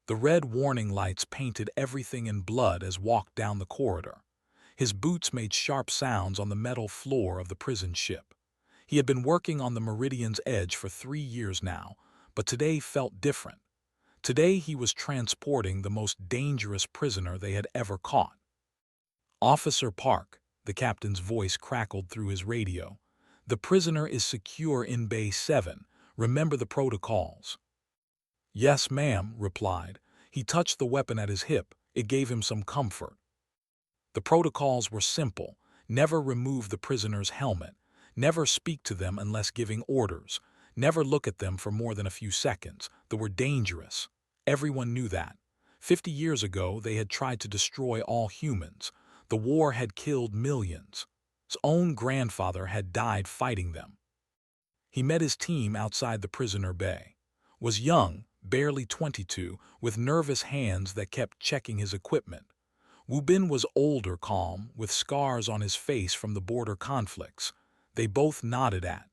The red warning lights painted everything in blood as walked down the corridor. His boots made sharp sounds on the metal floor of the prison ship. He had been working on the Meridian's edge for 3 years now, but today felt different. Today he was transporting the most dangerous prisoner they had ever caught. "Officer Park," the captain's voice crackled through his radio. "The prisoner is secure in Bay 7. Remember the protocols." "Yes, ma'am," replied. He touched the weapon at his hip. It gave him some comfort. The protocols were simple. Never remove the prisoner's helmet. Never speak to them unless giving orders. Never look at them for more than a few seconds. They were dangerous. Everyone knew that. 50 years ago, they had tried to destroy all humans. The war had killed millions. His own grandfather had died fighting them. He met his team outside the prisoner bay. Was young, barely 22, with nervous hands that kept checking his equipment. Wu Bin was older, calm, with scars on his face from the border conflicts. They both nodded at.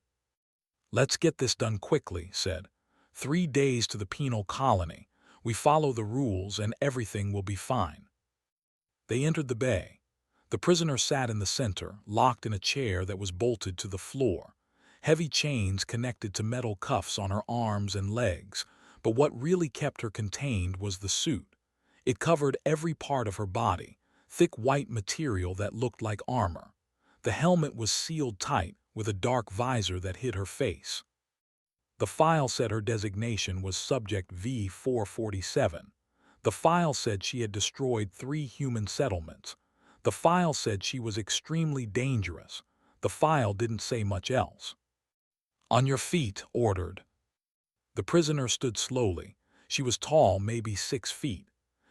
"Let's get this done quickly," said. 3 days to the penal colony. We follow the rules and everything will be fine." They entered the bay. The prisoner sat in the center, locked in a chair that was bolted to the floor. Heavy chains connected to metal cuffs on her arms and legs, but what really kept her contained was the suit. It covered every part of her body, thick white material that looked like armor. The helmet was sealed tight, with a dark visor that hid her face. The file said her designation was Subject V-447. The file said she had destroyed 3 human settlements. The file said she was extremely dangerous. The file didn't say much else. "On your feet," ordered. The prisoner stood slowly. She was tall, maybe 6 feet.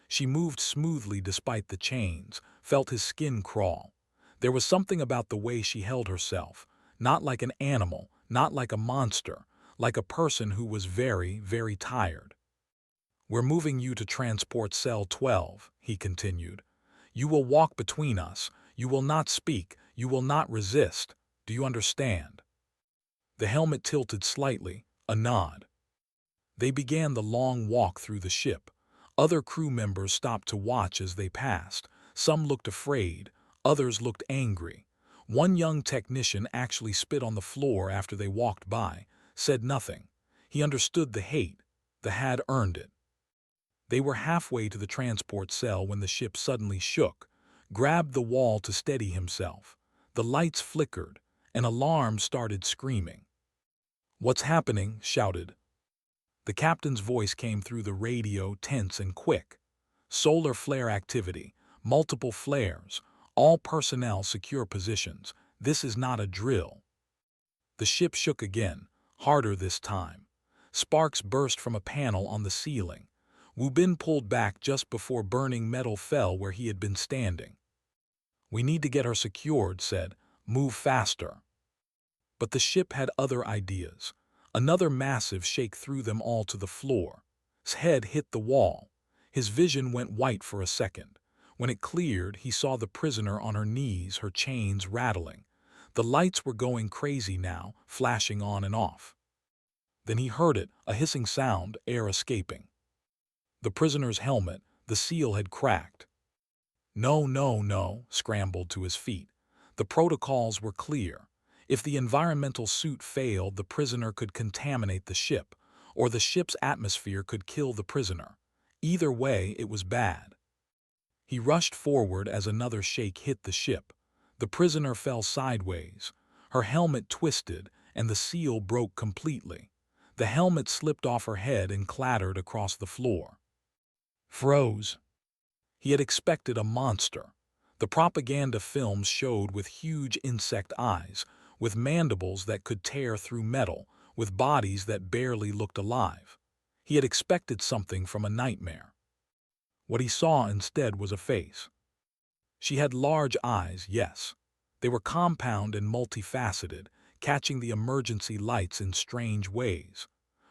She moved smoothly despite the chains, felt his skin crawl. There was something about the way she held herself, not like an animal, not like a monster, like a person who was very, very tired. "We're moving you to transport cell 12, he continued. "You will walk between us. You will not speak. You will not resist. Do you understand?" The helmet tilted slightly, a nod. They began the long walk through the ship. Other crew members stopped to watch as they passed. Some looked afraid, others looked angry. One young technician actually spit on the floor after they walked by, said nothing. He understood the hate. The had earned it. They were halfway to the transport cell when the ship suddenly shook, grabbed the wall to steady himself. The lights flickered. An alarm started screaming. "What's happening?" shouted. The captain's voice came through the radio, tense and quick. "Solar flare activity. Multiple flares. All personnel secure positions. This is not a drill." The ship shook again, harder this time. Sparks burst from a panel on the ceiling. Wu Bin pulled back just before burning metal fell where he had been standing. "We need to get her secured," said. "Move faster." But the ship had other ideas. Another massive shake threw them all to the floor. His head hit the wall. His vision went white for a second. When it cleared, he saw the prisoner on her knees, her chains rattling. The lights were going crazy now, flashing on and off. Then he heard it, a hissing sound, air escaping. The prisoner's helmet, the seal had cracked. "No, no, no," scrambled to his feet. The protocols were clear. If the environmental suit failed, the prisoner could contaminate the ship, or the ship's atmosphere could kill the prisoner. Either way, it was bad. He rushed forward as another shake hit the ship. The prisoner fell sideways. Her helmet twisted, and the seal broke completely. The helmet slipped off her head and clattered across the floor. Froze. He had expected a monster. The propaganda films showed with huge insect eyes, with mandibles that could tear through metal, with bodies that barely looked alive. He had expected something from a nightmare. What he saw instead was a face. She had large eyes, yes. They were compound and multifaceted, catching the emergency lights in strange ways.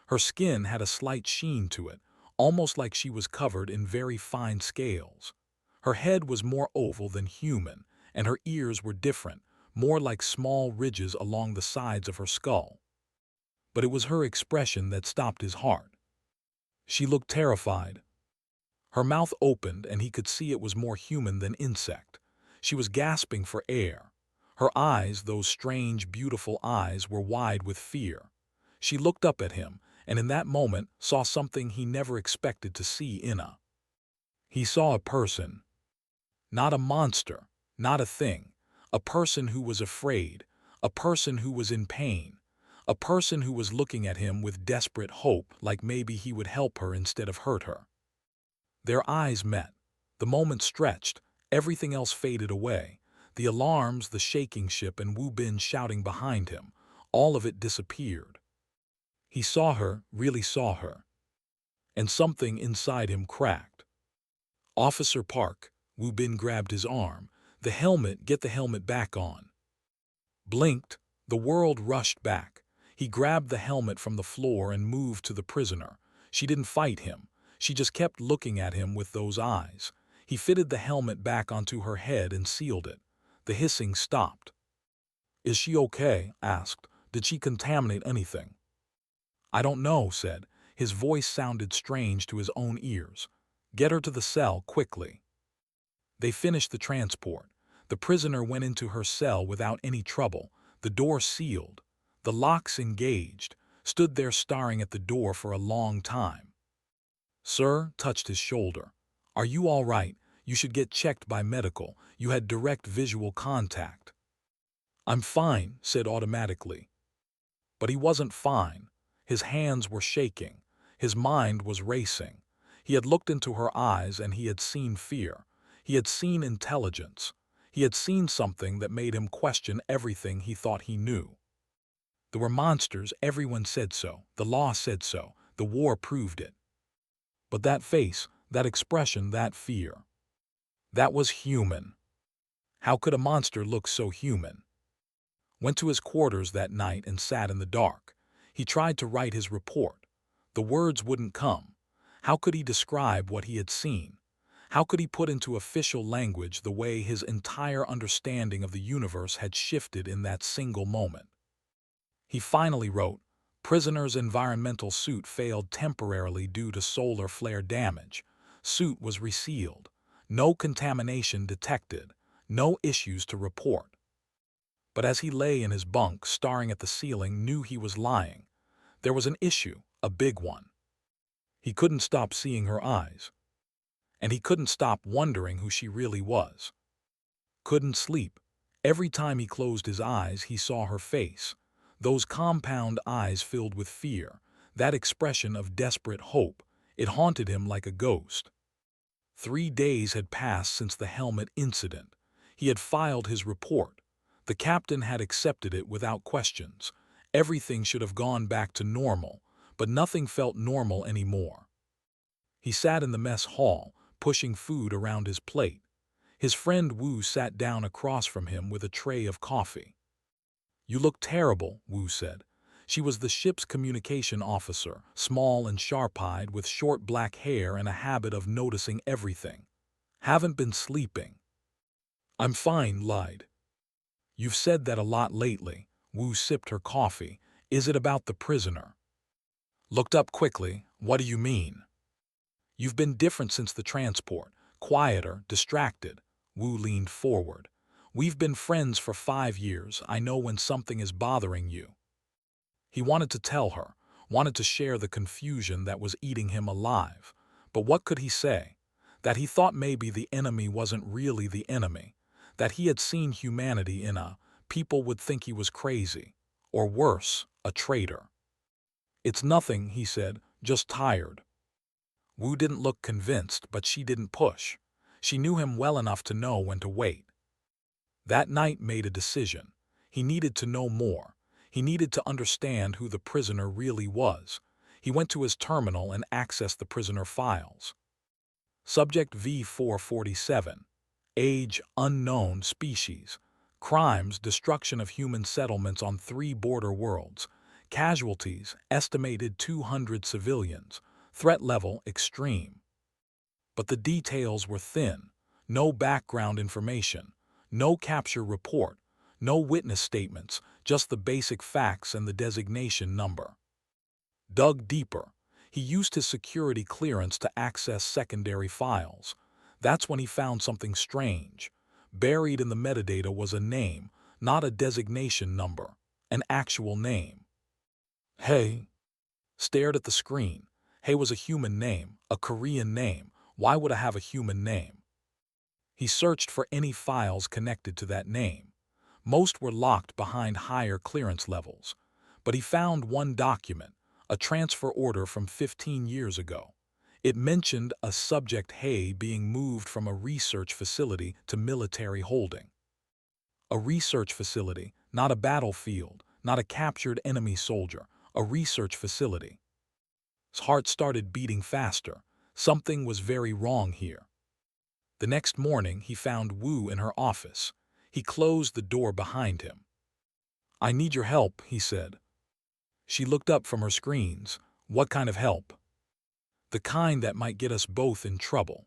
Her skin had a slight sheen to it, almost like she was covered in very fine scales. Her head was more oval than human, and her ears were different, more like small ridges along the sides of her skull. But it was her expression that stopped his heart. She looked terrified. Her mouth opened and he could see it was more human than insect. She was gasping for air. Her eyes, those strange, beautiful eyes, were wide with fear. She looked up at him, and in that moment saw something he never expected to see in a. He saw a person. Not a monster, not a thing. A person who was afraid, a person who was in pain, a person who was looking at him with desperate hope, like maybe he would help her instead of hurt her. Their eyes met. The moment stretched, everything else faded away. The alarms, the shaking ship, and Wu Bin shouting behind him, all of it disappeared. He saw her, really saw her. And something inside him cracked. Officer Park, Wu Bin grabbed his arm. The helmet, get the helmet back on. Blinked, the world rushed back. He grabbed the helmet from the floor and moved to the prisoner. She didn't fight him. She just kept looking at him with those eyes. He fitted the helmet back onto her head and sealed it. The hissing stopped. "Is she okay?" asked. "Did she contaminate anything?" "I don't know," said. His voice sounded strange to his own ears. "Get her to the cell, quickly." They finished the transport. The prisoner went into her cell without any trouble. The door sealed. The locks engaged. Stood there staring at the door for a long time. "Sir," touched his shoulder. "Are you all right? You should get checked by medical. You had direct visual contact." "I'm fine," said automatically. But he wasn't fine. His hands were shaking. His mind was racing. He had looked into her eyes and he had seen fear. He had seen intelligence. He had seen something that made him question everything he thought he knew. There were monsters, everyone said so. The law said so. The war proved it. But that face, that expression, that fear, that was human. How could a monster look so human? Went to his quarters that night and sat in the dark. He tried to write his report. The words wouldn't come. How could he describe what he had seen? How could he put into official language the way his entire understanding of the universe had shifted in that single moment? He finally wrote, "Prisoner's environmental suit failed temporarily due to solar flare damage. Suit was resealed. No contamination detected. No issues to report." But as he lay in his bunk, staring at the ceiling, knew he was lying. There was an issue, a big one. He couldn't stop seeing her eyes. And he couldn't stop wondering who she really was. Couldn't sleep. Every time he closed his eyes, he saw her face. Those compound eyes filled with fear, that expression of desperate hope, it haunted him like a ghost. 3 days had passed since the helmet incident. He had filed his report. The captain had accepted it without questions. Everything should have gone back to normal, but nothing felt normal anymore. He sat in the mess hall, pushing food around his plate. His friend Wu sat down across from him with a tray of coffee. "You look terrible," Wu said. She was the ship's communication officer, small and sharp-eyed, with short black hair and a habit of noticing everything. "Haven't been sleeping." "I'm fine," lied. "You've said that a lot lately." Wu sipped her coffee. "Is it about the prisoner?" Looked up quickly. "What do you mean?" "You've been different since the transport. Quieter, distracted." Wu leaned forward. "We've been friends for 5 years. I know when something is bothering you." He wanted to tell her, wanted to share the confusion that was eating him alive. But what could he say? That he thought maybe the enemy wasn't really the enemy. That he had seen humanity in a, people would think he was crazy. Or worse, a traitor. "It's nothing," he said, "just tired." Wu didn't look convinced, but she didn't push. She knew him well enough to know when to wait. That night made a decision. He needed to know more. He needed to understand who the prisoner really was. He went to his terminal and accessed the prisoner files. Subject V447. Age unknown, species. Crimes, destruction of human settlements on 3 border worlds. Casualties, estimated 200 civilians. Threat level, extreme. But the details were thin. No background information. No capture report. No witness statements. Just the basic facts and the designation number. Dug deeper. He used his security clearance to access secondary files. That's when he found something strange. Buried in the metadata was a name, not a designation number, an actual name. Hey stared at the screen. Hey was a human name, a Korean name. Why would I have a human name? He searched for any files connected to that name. Most were locked behind higher clearance levels. But he found one document, a transfer order from 15 years ago. It mentioned a subject Hay being moved from a research facility to military holding. A research facility, not a battlefield, not a captured enemy soldier, a research facility. His heart started beating faster. Something was very wrong here. The next morning, he found Wu in her office. He closed the door behind him. "I need your help," he said. She looked up from her screens. "What kind of help?" "The kind that might get us both in trouble."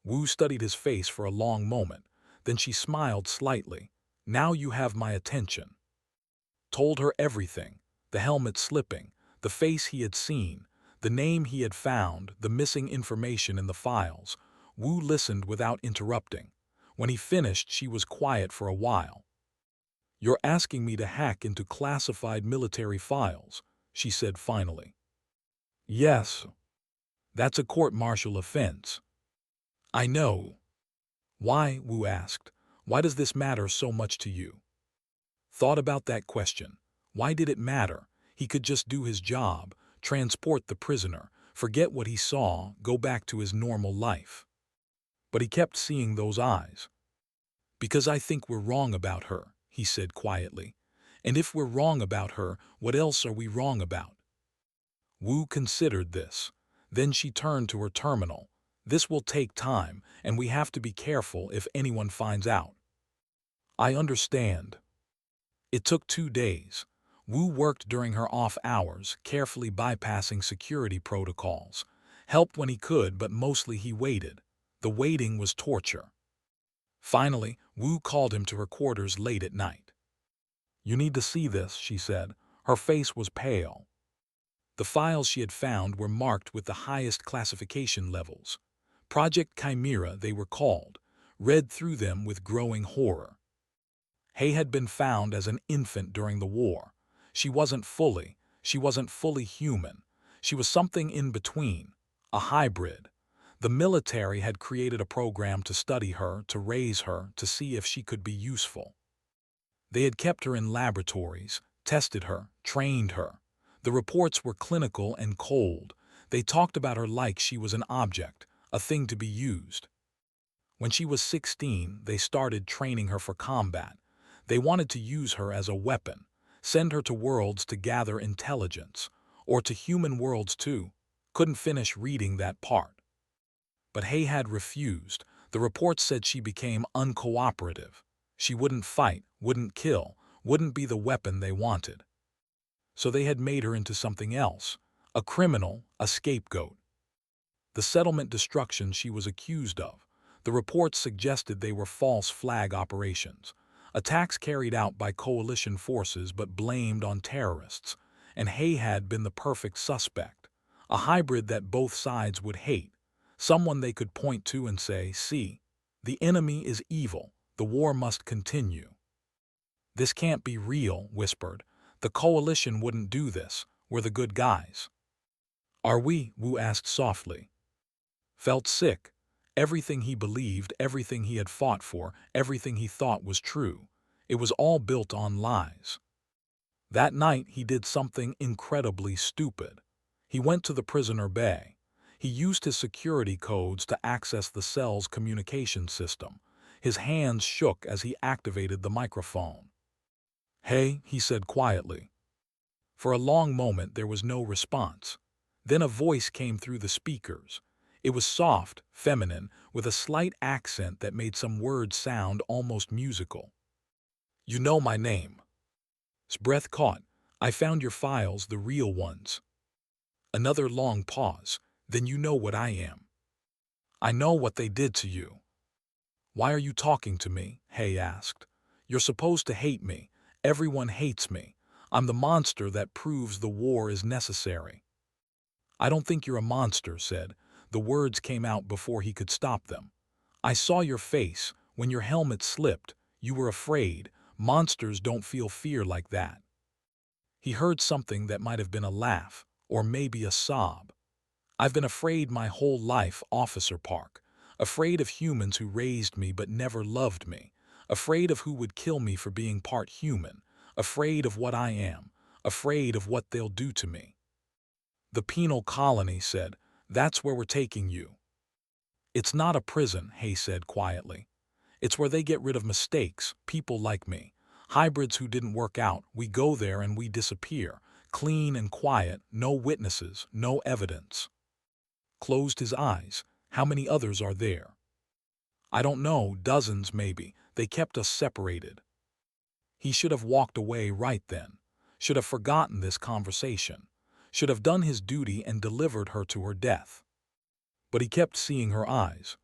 Wu studied his face for a long moment. Then she smiled slightly. "Now you have my attention." Told her everything, the helmet slipping, the face he had seen, the name he had found, the missing information in the files. Wu listened without interrupting. When he finished, she was quiet for a while. "You're asking me to hack into classified military files," she said finally. "Yes. That's a court-martial offense." "I know." "Why?" Wu asked. "Why does this matter so much to you?" Thought about that question. Why did it matter? He could just do his job, transport the prisoner, forget what he saw, go back to his normal life. But he kept seeing those eyes. "Because I think we're wrong about her," he said quietly. "And if we're wrong about her, what else are we wrong about?" Wu considered this. Then she turned to her terminal. "This will take time, and we have to be careful if anyone finds out." "I understand." It took 2 days. Wu worked during her off hours, carefully bypassing security protocols. Helped when he could, but mostly he waited. The waiting was torture. Finally, Wu called him to her quarters late at night. "You need to see this," she said. Her face was pale. The files she had found were marked with the highest classification levels. Project Chimera, they were called. Read through them with growing horror. Hay had been found as an infant during the war. She wasn't fully human. She was something in between, a hybrid. The military had created a program to study her, to raise her, to see if she could be useful. They had kept her in laboratories, tested her, trained her. The reports were clinical and cold. They talked about her like she was an object, a thing to be used. When she was 16, they started training her for combat. They wanted to use her as a weapon, send her to worlds to gather intelligence, or to human worlds too. Couldn't finish reading that part. But Hay had refused. The reports said she became uncooperative. She wouldn't fight, wouldn't kill, wouldn't be the weapon they wanted. So they had made her into something else, a criminal, a scapegoat. The settlement destruction she was accused of. The reports suggested they were false flag operations, attacks carried out by coalition forces but blamed on terrorists, and Hay had been the perfect suspect, a hybrid that both sides would hate, someone they could point to and say, "See, the enemy is evil, the war must continue." "This can't be real," whispered. "The coalition wouldn't do this, we're the good guys." "Are we?" Wu asked softly. Felt sick. Everything he believed, everything he had fought for, everything he thought was true. It was all built on lies. That night he did something incredibly stupid. He went to the prisoner bay. He used his security codes to access the cell's communication system. His hands shook as he activated the microphone. "Hey," he said quietly. For a long moment there was no response. Then a voice came through the speakers. It was soft, feminine, with a slight accent that made some words sound almost musical. "You know my name." His breath caught. "I found your files, the real ones." Another long pause. "Then you know what I am." "I know what they did to you." "Why are you talking to me?" Hay asked. "You're supposed to hate me. Everyone hates me. I'm the monster that proves the war is necessary." I don't think you're a monster, said. The words came out before he could stop them. I saw your face. When your helmet slipped, you were afraid. Monsters don't feel fear like that. He heard something that might have been a laugh, or maybe a sob. I've been afraid my whole life, Officer Park. Afraid of humans who raised me but never loved me. Afraid of who would kill me for being part human. Afraid of what I am. Afraid of what they'll do to me. The penal colony said, that's where we're taking you. It's not a prison, Hay said quietly. It's where they get rid of mistakes, people like me. Hybrids who didn't work out, we go there and we disappear. Clean and quiet, no witnesses, no evidence. Closed his eyes. How many others are there? I don't know, dozens maybe. They kept us separated. He should have walked away right then. Should have forgotten this conversation. Should have done his duty and delivered her to her death. But he kept seeing her eyes.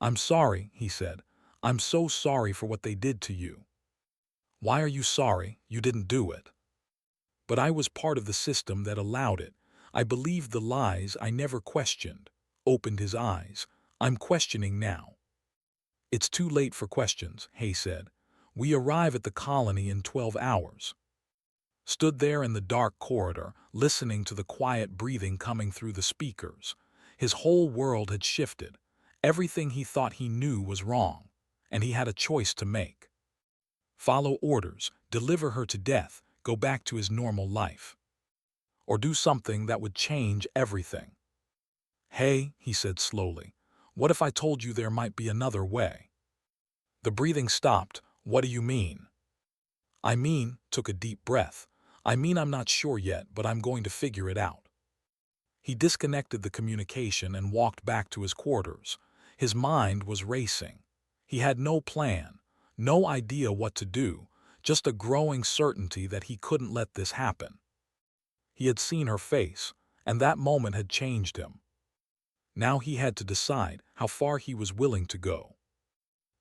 I'm sorry, he said. I'm so sorry for what they did to you. Why are you sorry? You didn't do it. But I was part of the system that allowed it. I believed the lies I never questioned. Opened his eyes. I'm questioning now. It's too late for questions, Hay said. We arrive at the colony in 12 hours. Stood there in the dark corridor, listening to the quiet breathing coming through the speakers. His whole world had shifted. Everything he thought he knew was wrong, and he had a choice to make. Follow orders, deliver her to death, go back to his normal life. Or do something that would change everything. Hey, he said slowly, what if I told you there might be another way? The breathing stopped. What do you mean? I mean, took a deep breath. I mean I'm not sure yet, but I'm going to figure it out. He disconnected the communication and walked back to his quarters. His mind was racing. He had no plan, no idea what to do, just a growing certainty that he couldn't let this happen. He had seen her face, and that moment had changed him. Now he had to decide how far he was willing to go.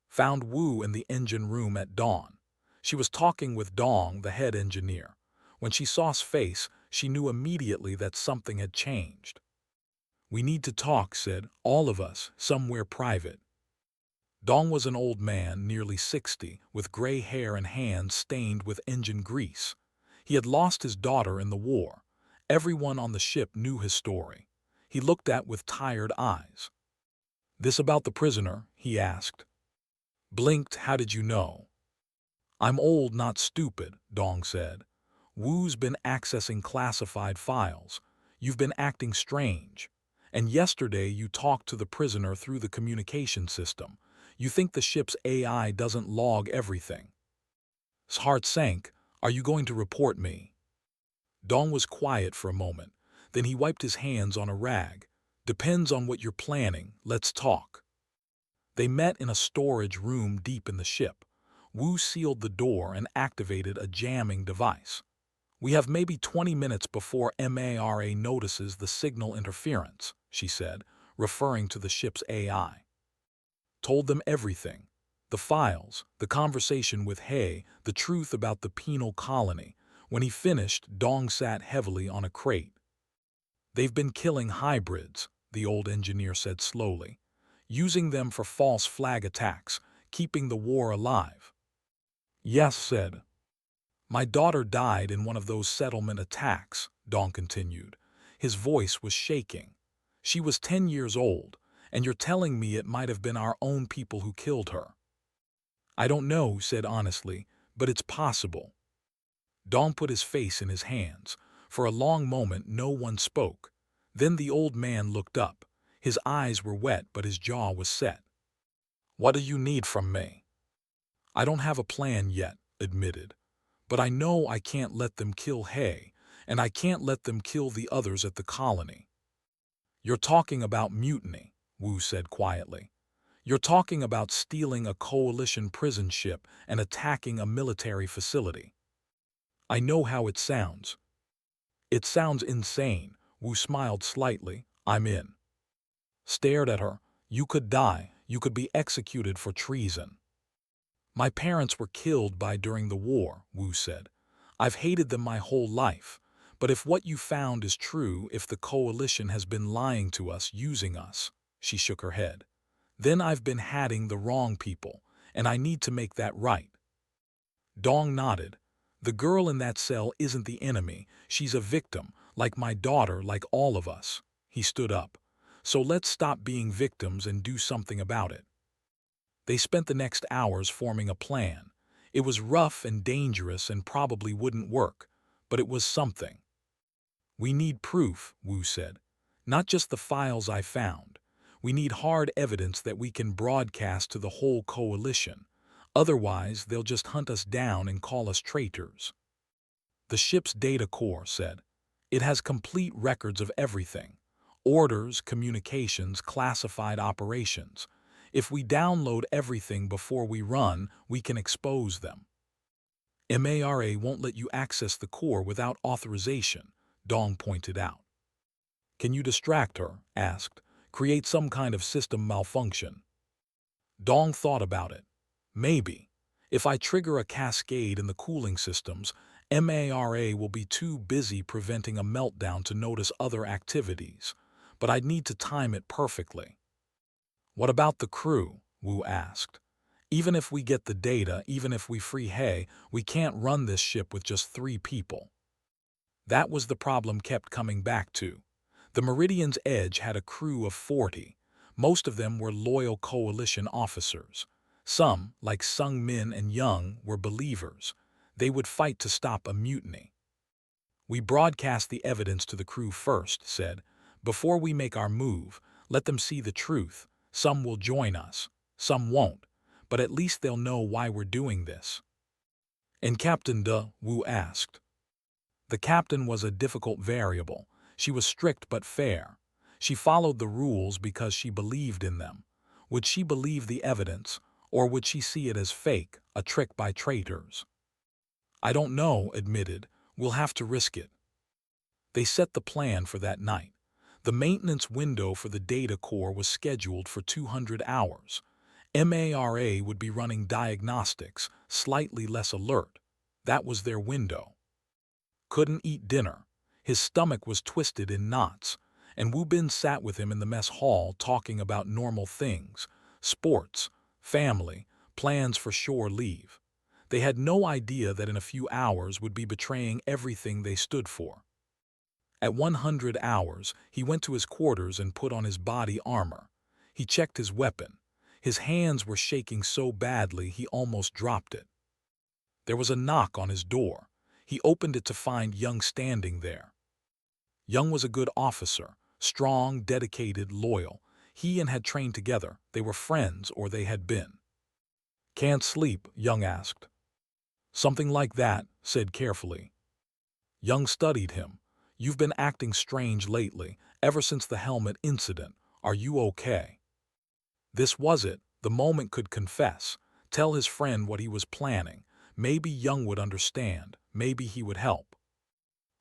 Found Wu in the engine room at dawn. She was talking with Dong, the head engineer. When she saw his face, she knew immediately that something had changed. We need to talk, said, all of us, somewhere private. Dong was an old man, nearly 60, with gray hair and hands stained with engine grease. He had lost his daughter in the war. Everyone on the ship knew his story. He looked at with tired eyes. This about the prisoner? He asked. Blinked, how did you know? I'm old, not stupid, Dong said. Wu's been accessing classified files. You've been acting strange. And yesterday you talked to the prisoner through the communication system. You think the ship's AI doesn't log everything. His heart sank. Are you going to report me? Dong was quiet for a moment. Then he wiped his hands on a rag. Depends on what you're planning. Let's talk. They met in a storage room deep in the ship. Wu sealed the door and activated a jamming device. We have maybe 20 minutes before MARA notices the signal interference, she said, referring to the ship's AI. Told them everything. The files, the conversation with Hay, the truth about the penal colony. When he finished, Dong sat heavily on a crate. They've been killing hybrids, the old engineer said slowly, using them for false flag attacks, keeping the war alive. Yes, said. My daughter died in one of those settlement attacks, Dong continued. His voice was shaking. She was 10 years old, and you're telling me it might have been our own people who killed her. I don't know, said honestly, but it's possible. Dong put his face in his hands. For a long moment no one spoke. Then the old man looked up. His eyes were wet, but his jaw was set. What do you need from me? I don't have a plan yet, admitted. But I know I can't let them kill Hay, and I can't let them kill the others at the colony. You're talking about mutiny, Wu said quietly. You're talking about stealing a coalition prison ship and attacking a military facility. I know how it sounds. It sounds insane, Wu smiled slightly. I'm in. Stared at her. You could die. You could be executed for treason. My parents were killed during the war, Wu said. I've hated them my whole life, But if what you found is true, if the coalition has been lying to us, using us, she shook her head, then I've been hatting the wrong people, and I need to make that right. Dong nodded. The girl in that cell isn't the enemy, she's a victim, like my daughter, like all of us. He stood up. So let's stop being victims and do something about it. They spent the next hours forming a plan. It was rough and dangerous and probably wouldn't work, but it was something. We need proof, Wu said. Not just the files I found. We need hard evidence that we can broadcast to the whole coalition. Otherwise, they'll just hunt us down and call us traitors. The ship's data core said. It has complete records of everything. Orders, communications, classified operations. If we download everything before we run, we can expose them. MARA won't let you access the core without authorization, Dong pointed out. Can you distract her? Asked. Create some kind of system malfunction. Dong thought about it. Maybe. If I trigger a cascade in the cooling systems, MARA will be too busy preventing a meltdown to notice other activities. But I'd need to time it perfectly. What about the crew? Wu asked. Even if we get the data, even if we free He, we can't run this ship with just 3 people. That was the problem kept coming back to. The Meridian's Edge had a crew of 40. Most of them were loyal coalition officers. Some, like Sung Min and Young, were believers. They would fight to stop a mutiny. We broadcast the evidence to the crew first, said. Before we make our move, let them see the truth. Some will join us, some won't, but at least they'll know why we're doing this. And Captain De, Wu asked. The captain was a difficult variable. She was strict but fair. She followed the rules because she believed in them. Would she believe the evidence, or would she see it as fake, a trick by traitors? I don't know, admitted. We'll have to risk it. They set the plan for that night. The maintenance window for the data core was scheduled for 200 hours. MARA would be running diagnostics, slightly less alert. That was their window. Couldn't eat dinner. His stomach was twisted in knots, and Wu Bin sat with him in the mess hall talking about normal things, sports, family, plans for shore leave. They had no idea that in a few hours would be betraying everything they stood for. At 100 hours, he went to his quarters and put on his body armor. He checked his weapon. His hands were shaking so badly he almost dropped it. There was a knock on his door. He opened it to find Young standing there. Young was a good officer, strong, dedicated, loyal. He and had trained together. They were friends, or they had been. Can't sleep? Young asked. Something like that, said carefully. Young studied him. You've been acting strange lately, ever since the helmet incident. Are you okay? This was it. The moment could confess. Tell his friend what he was planning. Maybe Young would understand. Maybe he would help.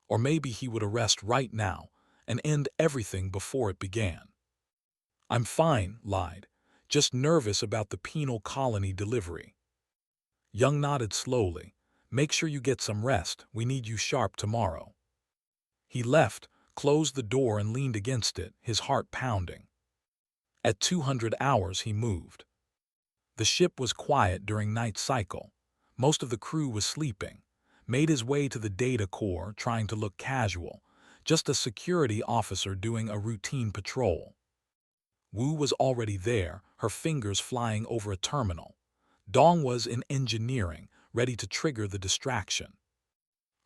Or maybe he would arrest right now and end everything before it began. I'm fine, lied. Just nervous about the penal colony delivery. Young nodded slowly. Make sure you get some rest. We need you sharp tomorrow. He left, closed the door and leaned against it, his heart pounding. At 200 hours he moved. The ship was quiet during night cycle. Most of the crew was sleeping. Made his way to the data core, trying to look casual. Just a security officer doing a routine patrol. Wu was already there, her fingers flying over a terminal. Dong was in engineering, ready to trigger the distraction.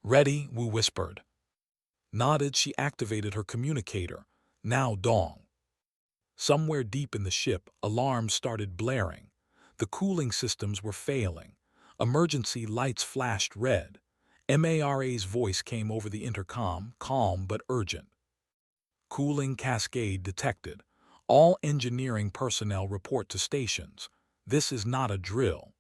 Ready, Wu whispered. Nodded, she activated her communicator. Now Dong. Somewhere deep in the ship, alarms started blaring. The cooling systems were failing. Emergency lights flashed red. MARA's voice came over the intercom, calm but urgent. Cooling cascade detected. All engineering personnel report to stations. This is not a drill.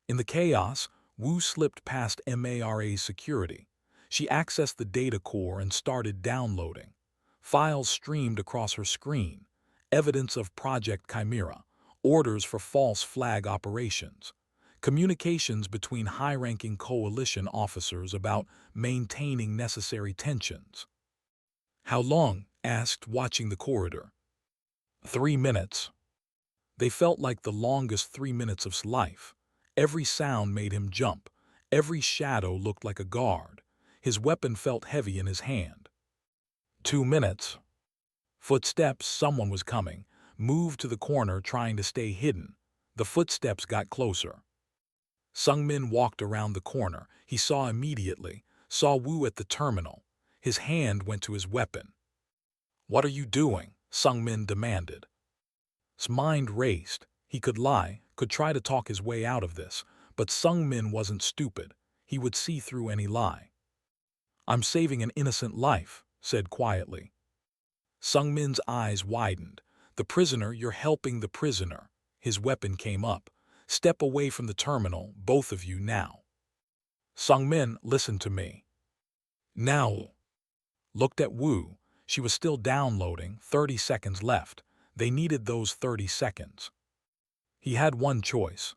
In the chaos, Wu slipped past MARA's security. She accessed the data core and started downloading. Files streamed across her screen. Evidence of Project Chimera. Orders for false flag operations. Communications between high-ranking coalition officers about maintaining necessary tensions. How long? Asked, watching the corridor. 3 minutes. They felt like the longest 3 minutes of his life. Every sound made him jump. Every shadow looked like a guard. His weapon felt heavy in his hand. 2 minutes. Footsteps, someone was coming. Moved to the corner, trying to stay hidden. The footsteps got closer. Sungmin walked around the corner. He saw immediately. Saw Wu at the terminal. His hand went to his weapon. "What are you doing?" Sungmin demanded. His mind raced. He could lie, could try to talk his way out of this, but Sungmin wasn't stupid. He would see through any lie. "I'm saving an innocent life," said quietly. Sungmin's eyes widened. "The prisoner, you're helping the prisoner." His weapon came up. "Step away from the terminal, both of you now." Sungmin, listen to me. Now. Looked at Wu. She was still downloading, 30 seconds left. They needed those 30 seconds. He had one choice.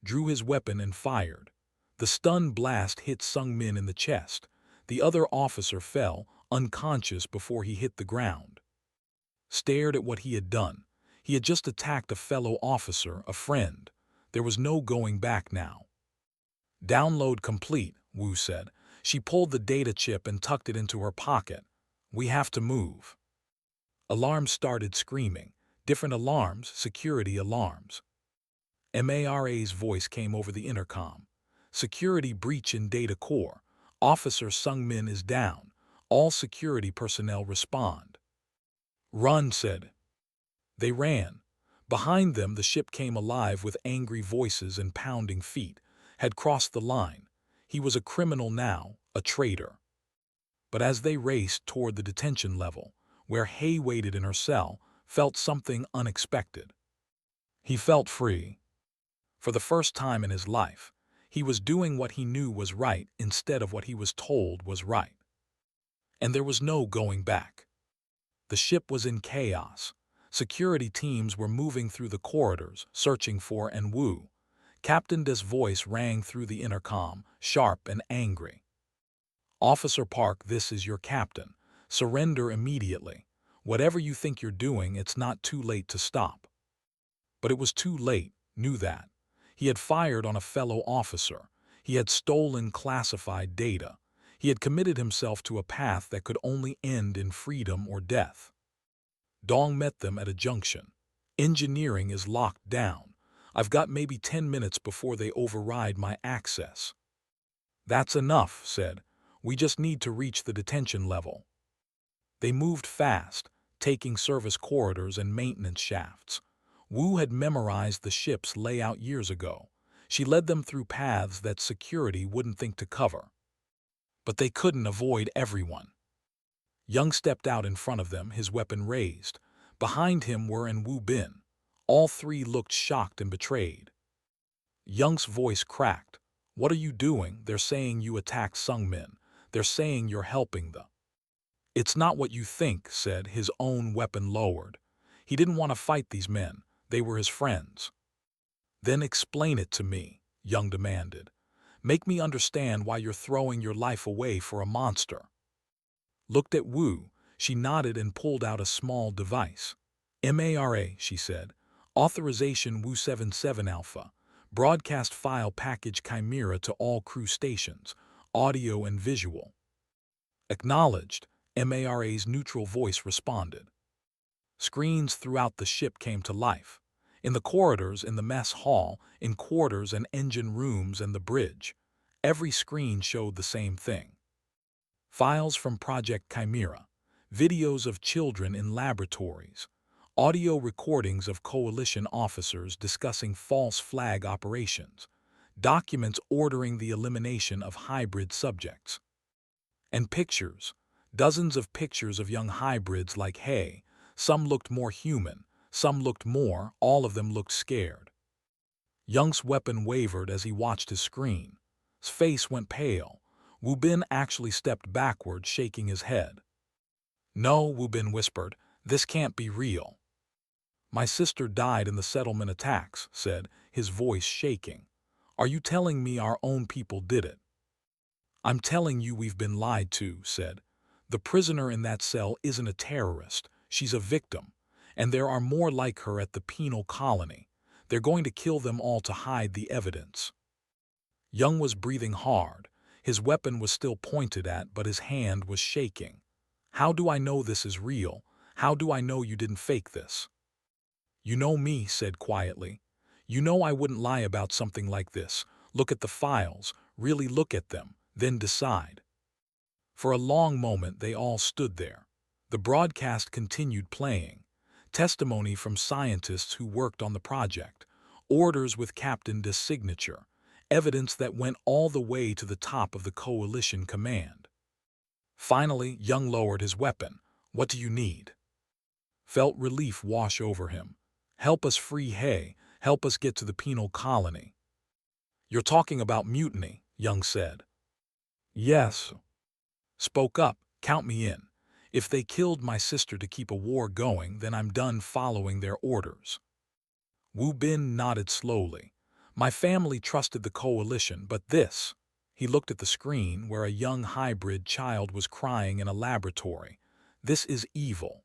Drew his weapon and fired. The stun blast hit Sungmin in the chest. The other officer fell, unconscious before he hit the ground. Stared at what he had done. He had just attacked a fellow officer, a friend. There was no going back now. "Download complete," Wu said. She pulled the data chip and tucked it into her pocket. "We have to move." Alarms started screaming. Different alarms, security alarms. MARA's voice came over the intercom. "Security breach in data core. Officer Sungmin is down. All security personnel respond." "Run," said. They ran. Behind them, the ship came alive with angry voices and pounding feet. Had crossed the line. He was a criminal now, a traitor. But as they raced toward the detention level, where Hay waited in her cell, felt something unexpected. He felt free. For the first time in his life, he was doing what he knew was right instead of what he was told was right. And there was no going back. The ship was in chaos. Security teams were moving through the corridors, searching for Wu. Captain Des' voice rang through the intercom, sharp and angry. "Officer Park, this is your captain. Surrender immediately. Whatever you think you're doing, it's not too late to stop." But it was too late, knew that. He had fired on a fellow officer. He had stolen classified data. He had committed himself to a path that could only end in freedom or death. Dong met them at a junction. "Engineering is locked down. I've got maybe 10 minutes before they override my access." "That's enough," said. "We just need to reach the detention level." They moved fast, taking service corridors and maintenance shafts. Wu had memorized the ship's layout years ago. She led them through paths that security wouldn't think to cover. But they couldn't avoid everyone. Young stepped out in front of them, his weapon raised. Behind him were Wu Bin. All three looked shocked and betrayed. Young's voice cracked. "What are you doing? They're saying you attacked Sungmin. They're saying you're helping the—" "It's not what you think," said, his own weapon lowered. He didn't want to fight these men. They were his friends. "Then explain it to me," Young demanded. "Make me understand why you're throwing your life away for a monster." Looked at Wu. She nodded and pulled out a small device. "MARA," she said. "Authorization Wu 77 Alpha. Broadcast file package Chimera to all crew stations. Audio and visual." "Acknowledged," MARA's neutral voice responded. Screens throughout the ship came to life. In the corridors, in the mess hall, in quarters and engine rooms and the bridge. Every screen showed the same thing. Files from Project Chimera. Videos of children in laboratories. Audio recordings of coalition officers discussing false flag operations. Documents ordering the elimination of hybrid subjects. And pictures. Dozens of pictures of young hybrids like Hay. Some looked more human. Some looked more. All of them looked scared. Young's weapon wavered as he watched his screen. His face went pale. Wu Bin actually stepped backward, shaking his head. "No," Wu Bin whispered. "This can't be real." "My sister died in the settlement attacks," said, his voice shaking. Are you telling me our own people did it? I'm telling you we've been lied to, said. The prisoner in that cell isn't a terrorist, she's a victim, and there are more like her at the penal colony. They're going to kill them all to hide the evidence. Young was breathing hard. His weapon was still pointed at, but his hand was shaking. How do I know this is real? How do I know you didn't fake this? You know me, said quietly. You know I wouldn't lie about something like this. Look at the files, really look at them, then decide. For a long moment they all stood there. The broadcast continued playing. Testimony from scientists who worked on the project, orders with Captain D's signature, evidence that went all the way to the top of the coalition command. Finally, Young lowered his weapon. What do you need? Felt relief wash over him. Help us free Hay, help us get to the penal colony. You're talking about mutiny, Young said. Yes. Spoke up, count me in. If they killed my sister to keep a war going, then I'm done following their orders. Wu Bin nodded slowly. My family trusted the coalition, but this... He looked at the screen where a young hybrid child was crying in a laboratory. This is evil.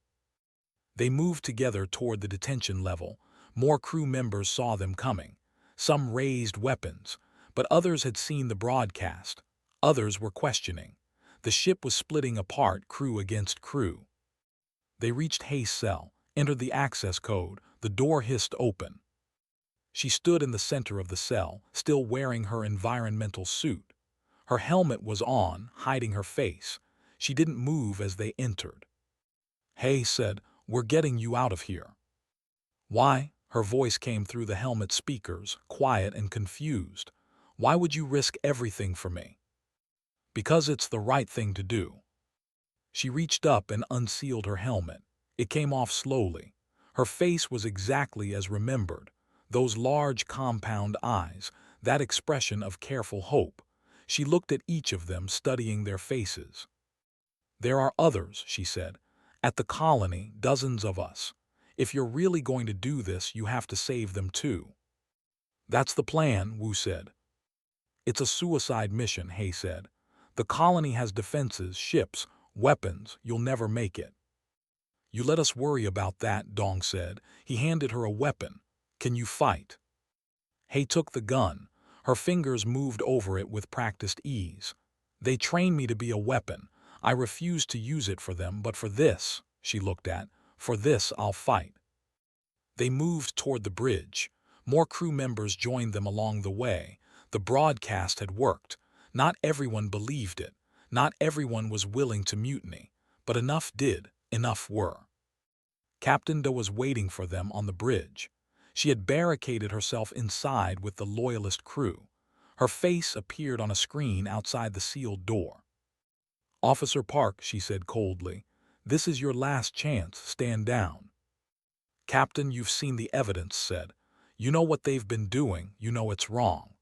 They moved together toward the detention level. More crew members saw them coming. Some raised weapons, but others had seen the broadcast. Others were questioning. The ship was splitting apart, crew against crew. They reached Hay's cell, entered the access code. The door hissed open. She stood in the center of the cell, still wearing her environmental suit. Her helmet was on, hiding her face. She didn't move as they entered. Hay said, "We're getting you out of here." Why? Her voice came through the helmet speakers, quiet and confused. Why would you risk everything for me? Because it's the right thing to do. She reached up and unsealed her helmet. It came off slowly. Her face was exactly as remembered. Those large compound eyes, that expression of careful hope. She looked at each of them, studying their faces. There are others, she said. At the colony, dozens of us. If you're really going to do this, you have to save them too. That's the plan, Wu said. It's a suicide mission, Hay said. The colony has defenses, ships, weapons. You'll never make it. You let us worry about that, Dong said. He handed her a weapon. Can you fight? Hay took the gun. Her fingers moved over it with practiced ease. They trained me to be a weapon. I refused to use it for them, but for this, she looked at, for this I'll fight. They moved toward the bridge. More crew members joined them along the way. The broadcast had worked. Not everyone believed it. Not everyone was willing to mutiny. But enough did, enough were. Captain Da was waiting for them on the bridge. She had barricaded herself inside with the loyalist crew. Her face appeared on a screen outside the sealed door. Officer Park, she said coldly, this is your last chance, stand down. Captain, you've seen the evidence, said. You know what they've been doing, you know it's wrong.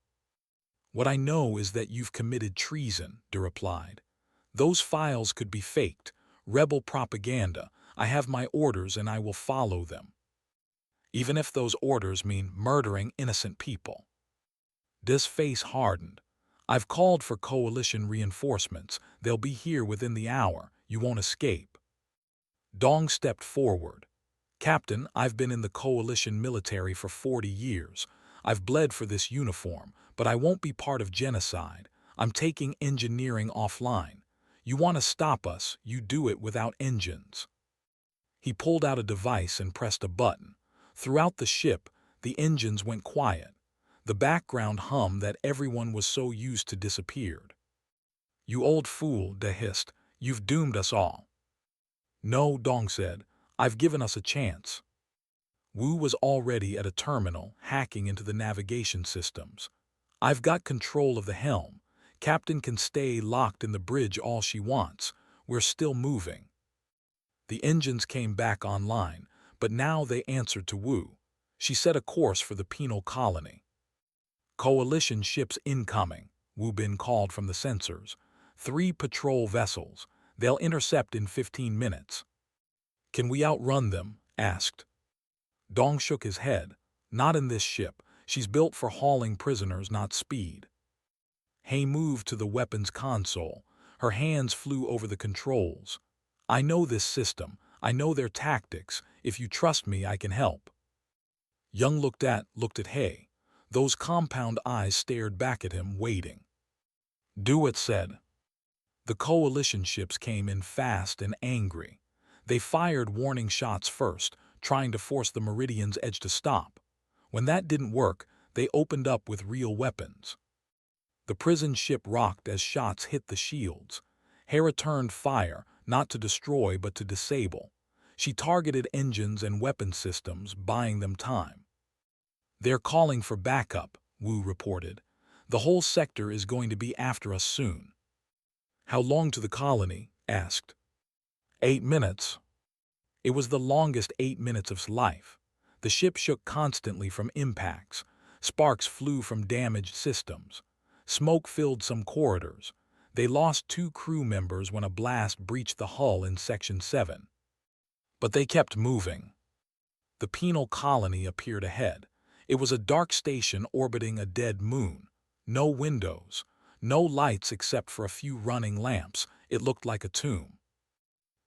What I know is that you've committed treason, Da replied. Those files could be faked, rebel propaganda. I have my orders and I will follow them. Even if those orders mean murdering innocent people. Da's face hardened. I've called for coalition reinforcements. They'll be here within the hour. You won't escape. Dong stepped forward. Captain, I've been in the coalition military for 40 years. I've bled for this uniform, but I won't be part of genocide. I'm taking engineering offline. You want to stop us, you do it without engines. He pulled out a device and pressed a button. Throughout the ship, the engines went quiet. The background hum that everyone was so used to disappeared. You old fool, Da hissed. You've doomed us all. No, Dong said. I've given us a chance. Wu was already at a terminal, hacking into the navigation systems. I've got control of the helm. Captain can stay locked in the bridge all she wants. We're still moving. The engines came back online, but now they answered to Wu. She set a course for the penal colony. Coalition ships incoming, Wu Bin called from the sensors. 3 patrol vessels. They'll intercept in 15 minutes. Can we outrun them? Asked. Dong shook his head. Not in this ship. She's built for hauling prisoners, not speed. Hay moved to the weapons console. Her hands flew over the controls. I know this system. I know their tactics. If you trust me, I can help. Young looked at Hay. Those compound eyes stared back at him, waiting. Do it, said. The coalition ships came in fast and angry. They fired warning shots first, trying to force the Meridian's edge to stop. When that didn't work, they opened up with real weapons. The prison ship rocked as shots hit the shields. Hera turned fire, not to destroy but to disable. She targeted engines and weapon systems, buying them time. They're calling for backup, Wu reported. The whole sector is going to be after us soon. How long to the colony? Asked. 8 minutes. It was the longest 8 minutes of life. The ship shook constantly from impacts. Sparks flew from damaged systems. Smoke filled some corridors. They lost 2 crew members when a blast breached the hull in Section 7. But they kept moving. The penal colony appeared ahead. It was a dark station orbiting a dead moon. No windows. No lights except for a few running lamps. It looked like a tomb.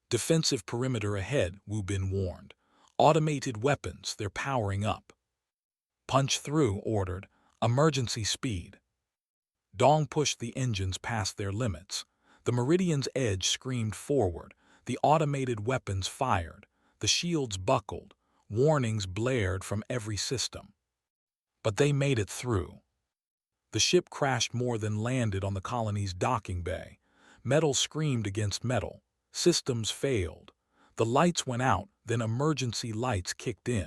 Defensive perimeter ahead, Wu Bin warned. Automated weapons, they're powering up. Punch through, ordered. Emergency speed. Dong pushed the engines past their limits. The Meridian's edge screamed forward. The automated weapons fired. The shields buckled. Warnings blared from every system. But they made it through. The ship crashed more than landed on the colony's docking bay. Metal screamed against metal. Systems failed. The lights went out, then emergency lights kicked in.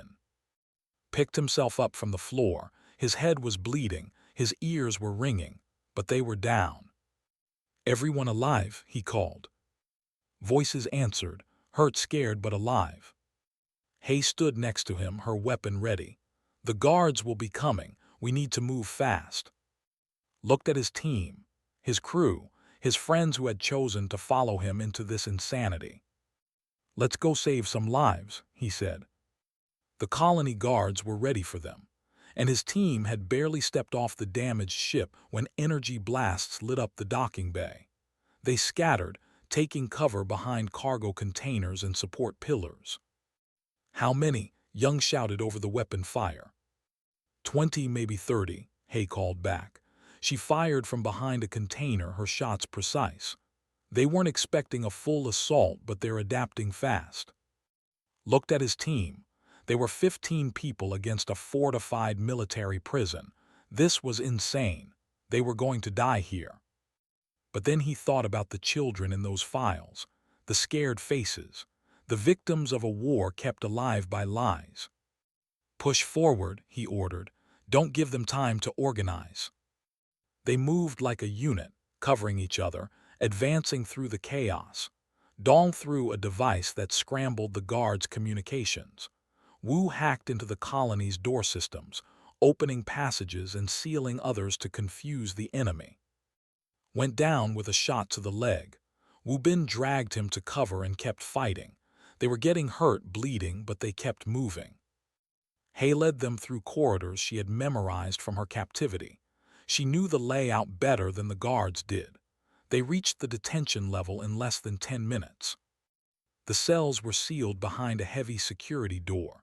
Picked himself up from the floor. His head was bleeding. His ears were ringing. But they were down. Everyone alive, he called. Voices answered, hurt, scared, but alive. Hay stood next to him, her weapon ready. The guards will be coming. We need to move fast. Looked at his team, his crew, his friends who had chosen to follow him into this insanity. Let's go save some lives, he said. The colony guards were ready for them, and his team had barely stepped off the damaged ship when energy blasts lit up the docking bay. They scattered, taking cover behind cargo containers and support pillars. How many? Young shouted over the weapon fire. 20, maybe 30, Hay called back. She fired from behind a container, her shots precise. They weren't expecting a full assault, but they're adapting fast. Looked at his team. They were 15 people against a fortified military prison. This was insane. They were going to die here. But then he thought about the children in those files, the scared faces, the victims of a war kept alive by lies. Push forward, he ordered. Don't give them time to organize. They moved like a unit, covering each other, advancing through the chaos. Dong threw a device that scrambled the guards' communications. Wu hacked into the colony's door systems, opening passages and sealing others to confuse the enemy. Went down with a shot to the leg. Wu Bin dragged him to cover and kept fighting. They were getting hurt, bleeding, but they kept moving. Hay led them through corridors she had memorized from her captivity. She knew the layout better than the guards did. They reached the detention level in less than 10 minutes. The cells were sealed behind a heavy security door.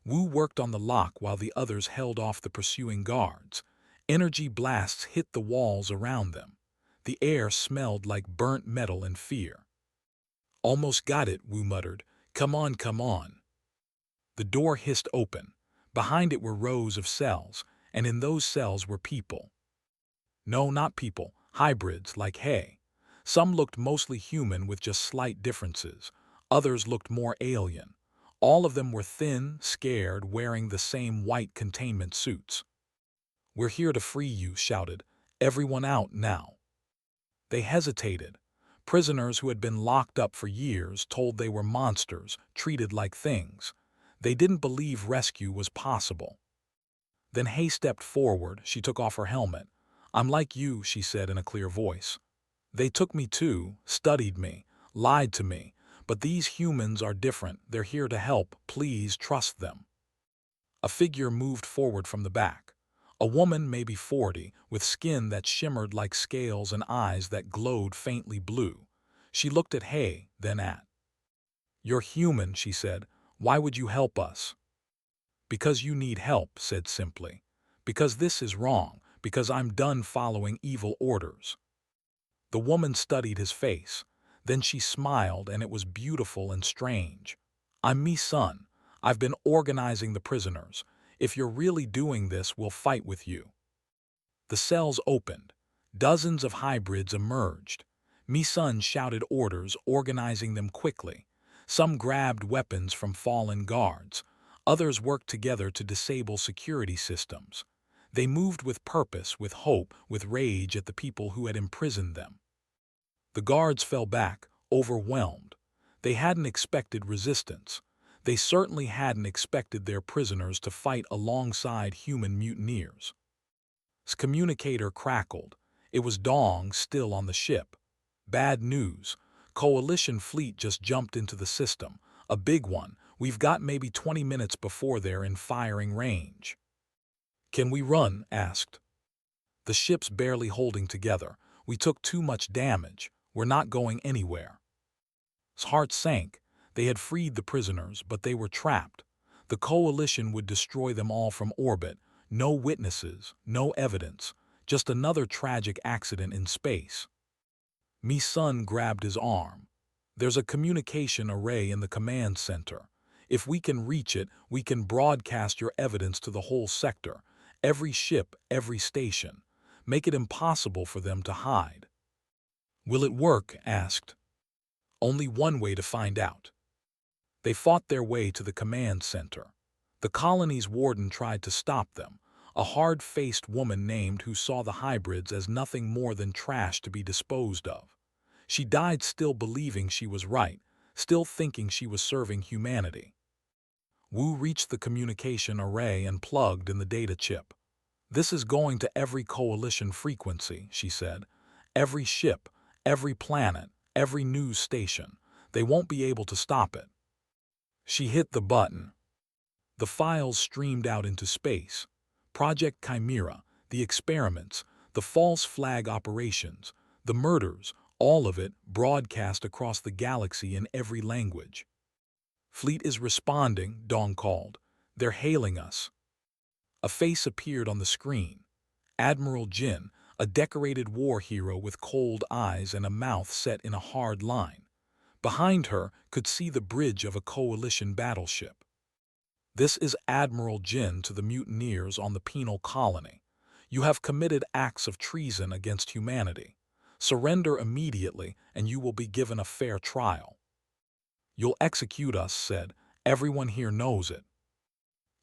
Wu worked on the lock while the others held off the pursuing guards. Energy blasts hit the walls around them. The air smelled like burnt metal and fear. Almost got it, Wu muttered. Come on, come on. The door hissed open. Behind it were rows of cells, and in those cells were people. No, not people, hybrids like Hay. Some looked mostly human with just slight differences. Others looked more alien. All of them were thin, scared, wearing the same white containment suits. We're here to free you, shouted. Everyone out now. They hesitated. Prisoners who had been locked up for years told they were monsters, treated like things. They didn't believe rescue was possible. Then Hay stepped forward. She took off her helmet. I'm like you, she said in a clear voice. They took me too, studied me, lied to me. But these humans are different. They're here to help. Please trust them. A figure moved forward from the back. A woman, maybe 40, with skin that shimmered like scales and eyes that glowed faintly blue. She looked at Hay, then at. "You're human," she said. "Why would you help us?" "Because you need help," said simply. "Because this is wrong. Because I'm done following evil orders." The woman studied his face. Then she smiled, and it was beautiful and strange. "I'm me son. I've been organizing the prisoners. If you're really doing this, we'll fight with you." The cells opened. Dozens of hybrids emerged. Mi-sun shouted orders, organizing them quickly. Some grabbed weapons from fallen guards. Others worked together to disable security systems. They moved with purpose, with hope, with rage at the people who had imprisoned them. The guards fell back, overwhelmed. They hadn't expected resistance. They certainly hadn't expected their prisoners to fight alongside human mutineers. His communicator crackled. It was Dong, still on the ship. "Bad news. Coalition fleet just jumped into the system. A big one. We've got maybe 20 minutes before they're in firing range." "Can we run?" asked. "The ship's barely holding together. We took too much damage. We're not going anywhere." His heart sank. They had freed the prisoners, but they were trapped. The coalition would destroy them all from orbit. No witnesses, no evidence, just another tragic accident in space. Mi-sun grabbed his arm. "There's a communication array in the command center. If we can reach it, we can broadcast your evidence to the whole sector, every ship, every station. Make it impossible for them to hide." "Will it work?" asked. "Only one way to find out." They fought their way to the command center. The colony's warden tried to stop them, a hard-faced woman named who saw the hybrids as nothing more than trash to be disposed of. She died still believing she was right, still thinking she was serving humanity. Wu reached the communication array and plugged in the data chip. "This is going to every coalition frequency," she said. "Every ship, every planet, every news station. They won't be able to stop it." She hit the button. The files streamed out into space. Project Chimera, the experiments, the false flag operations, the murders, all of it broadcast across the galaxy in every language. "Fleet is responding," Dong called. "They're hailing us." A face appeared on the screen. Admiral Jin, a decorated war hero with cold eyes and a mouth set in a hard line. Behind her could see the bridge of a coalition battleship. "This is Admiral Jin to the mutineers on the penal colony. You have committed acts of treason against humanity. Surrender immediately and you will be given a fair trial." "You'll execute us," said. "Everyone here knows it."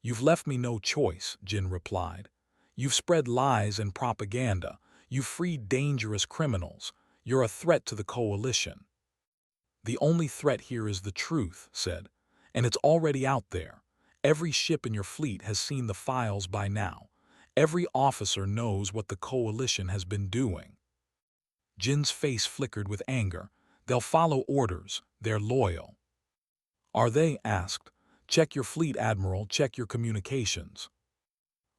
"You've left me no choice," Jin replied. "You've spread lies and propaganda. You've freed dangerous criminals. You're a threat to the coalition." "The only threat here is the truth," said. "And it's already out there. Every ship in your fleet has seen the files by now. Every officer knows what the coalition has been doing." Jin's face flickered with anger. "They'll follow orders. They're loyal." "Are they?" asked. "Check your fleet, Admiral. Check your communications."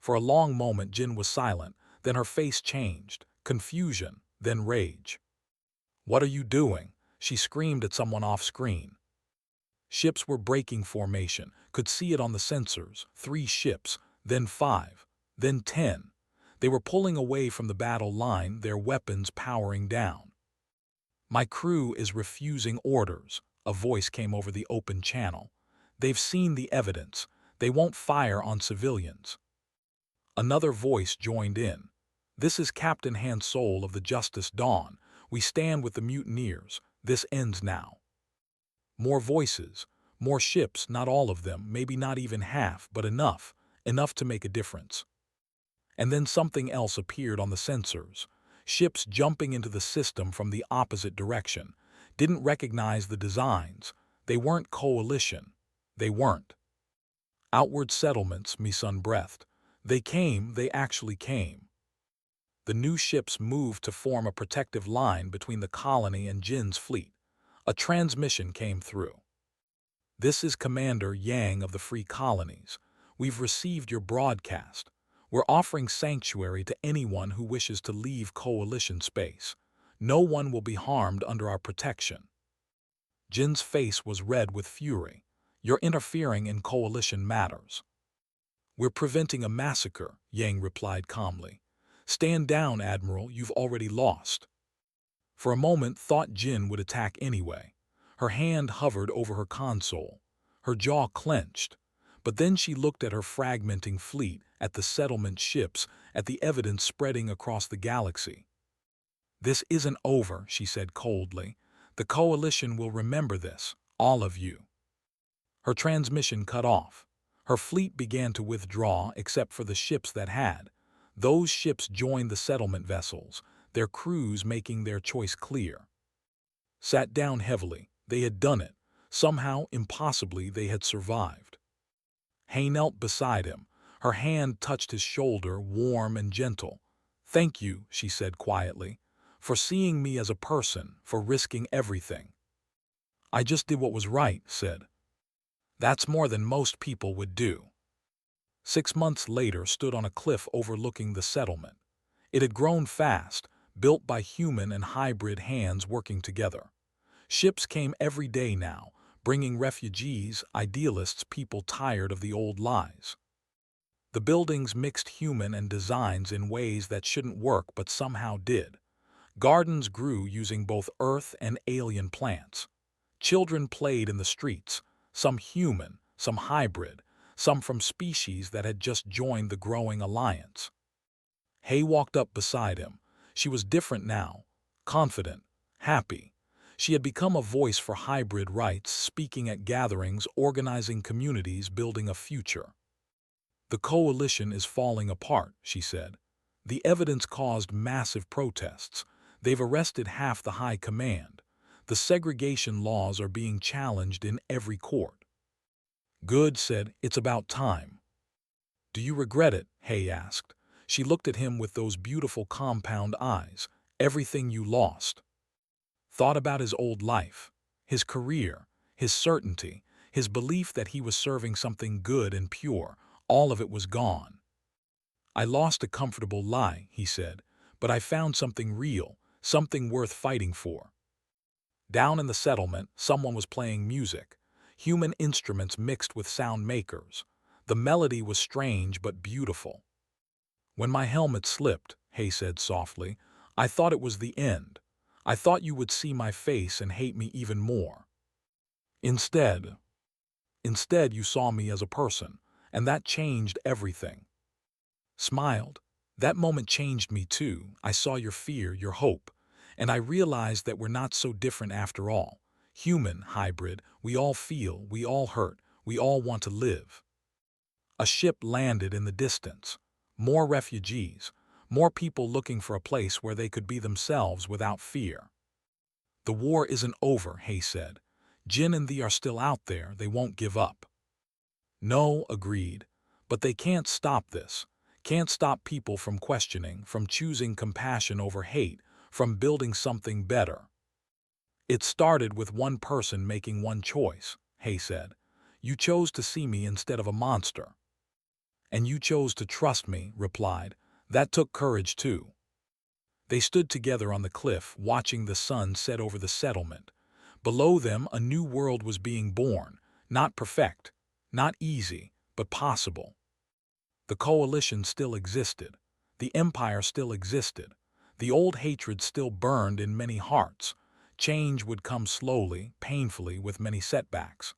For a long moment Jin was silent. Then her face changed. Confusion, then rage. "What are you doing?" she screamed at someone off-screen. Ships were breaking formation, could see it on the sensors. 3 ships, then 5, then 10. They were pulling away from the battle line, their weapons powering down. "My crew is refusing orders," a voice came over the open channel. "They've seen the evidence. They won't fire on civilians." Another voice joined in. "This is Captain Han Sol of the Justice Dawn. We stand with the mutineers. This ends now." More voices, more ships, not all of them, maybe not even half, but enough to make a difference. And then something else appeared on the sensors. Ships jumping into the system from the opposite direction. Didn't recognize the designs. They weren't coalition. They weren't. "Outward settlements," Mi-sun breathed. They actually came." The new ships moved to form a protective line between the colony and Jin's fleet. A transmission came through. "This is Commander Yang of the Free Colonies. We've received your broadcast. We're offering sanctuary to anyone who wishes to leave Coalition space. No one will be harmed under our protection." Jin's face was red with fury. "You're interfering in Coalition matters." "We're preventing a massacre," Yang replied calmly. "Stand down, Admiral, you've already lost." For a moment, thought Jin would attack anyway. Her hand hovered over her console. Her jaw clenched. But then she looked at her fragmenting fleet, at the settlement ships, at the evidence spreading across the galaxy. "This isn't over," she said coldly. "The Coalition will remember this, all of you." Her transmission cut off. Her fleet began to withdraw except for the ships that had. Those ships joined the settlement vessels, their crews making their choice clear. Sat down heavily. They had done it. Somehow, impossibly, they had survived. Hay knelt beside him. Her hand touched his shoulder, warm and gentle. "Thank you," she said quietly, "for seeing me as a person, for risking everything." "I just did what was right," said. "That's more than most people would do." 6 months later stood on a cliff overlooking the settlement. It had grown fast, built by human and hybrid hands working together. Ships came every day now, bringing refugees, idealists, people tired of the old lies. The buildings mixed human and designs in ways that shouldn't work but somehow did. Gardens grew using both earth and alien plants. Children played in the streets, some human, some hybrid, some from species that had just joined the growing alliance. Hay walked up beside him. She was different now, confident, happy. She had become a voice for hybrid rights, speaking at gatherings, organizing communities, building a future. "The Coalition is falling apart," she said. "The evidence caused massive protests. They've arrested half the high command. The segregation laws are being challenged in every court." "Good," said. "It's about time." "Do you regret it?" Hay asked. She looked at him with those beautiful compound eyes. "Everything you lost." Thought about his old life, his career, his certainty, his belief that he was serving something good and pure. All of it was gone. "I lost a comfortable lie," he said, "but I found something real, something worth fighting for." Down in the settlement, someone was playing music, human instruments mixed with sound makers. The melody was strange but beautiful. "When my helmet slipped," Hay said softly, "I thought it was the end. I thought you would see my face and hate me even more. Instead you saw me as a person, and that changed everything." Smiled. "That moment changed me too. I saw your fear, your hope, and I realized that we're not so different after all. Human, hybrid, we all feel, we all hurt, we all want to live." A ship landed in the distance. More refugees, more people looking for a place where they could be themselves without fear. "The war isn't over," Hay said. "Jin and thee are still out there, they won't give up." "No," agreed, "but they can't stop this. Can't stop people from questioning, from choosing compassion over hate, from building something better." "It started with one person making one choice," Hay said. "You chose to see me instead of a monster." "And you chose to trust me," replied. "That took courage too." They stood together on the cliff, watching the sun set over the settlement. Below them, a new world was being born, not perfect, not easy, but possible. The Coalition still existed. The Empire still existed. The old hatred still burned in many hearts. Change would come slowly, painfully, with many setbacks.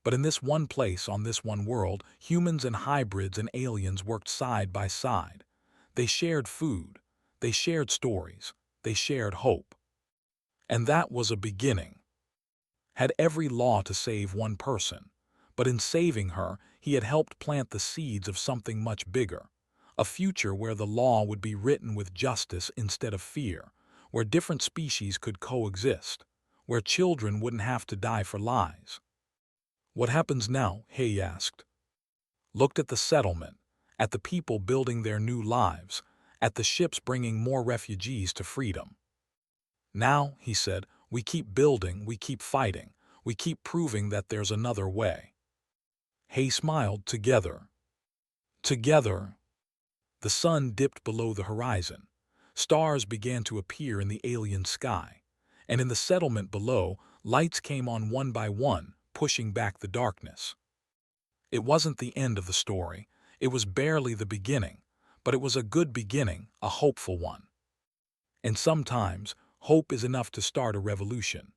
But in this one place, on this one world, humans and hybrids and aliens worked side by side. They shared food. They shared stories. They shared hope. And that was a beginning. Had every law to save one person. But in saving her, he had helped plant the seeds of something much bigger. A future where the law would be written with justice instead of fear, where different species could coexist, where children wouldn't have to die for lies. "What happens now?" Hay asked. Looked at the settlement, at the people building their new lives, at the ships bringing more refugees to freedom. "Now," he said, "we keep building, we keep fighting, we keep proving that there's another way." Hay smiled. "Together." "Together." The sun dipped below the horizon. Stars began to appear in the alien sky, and in the settlement below, lights came on one by one, pushing back the darkness. It wasn't the end of the story. It was barely the beginning, but it was a good beginning, a hopeful one. And sometimes, hope is enough to start a revolution.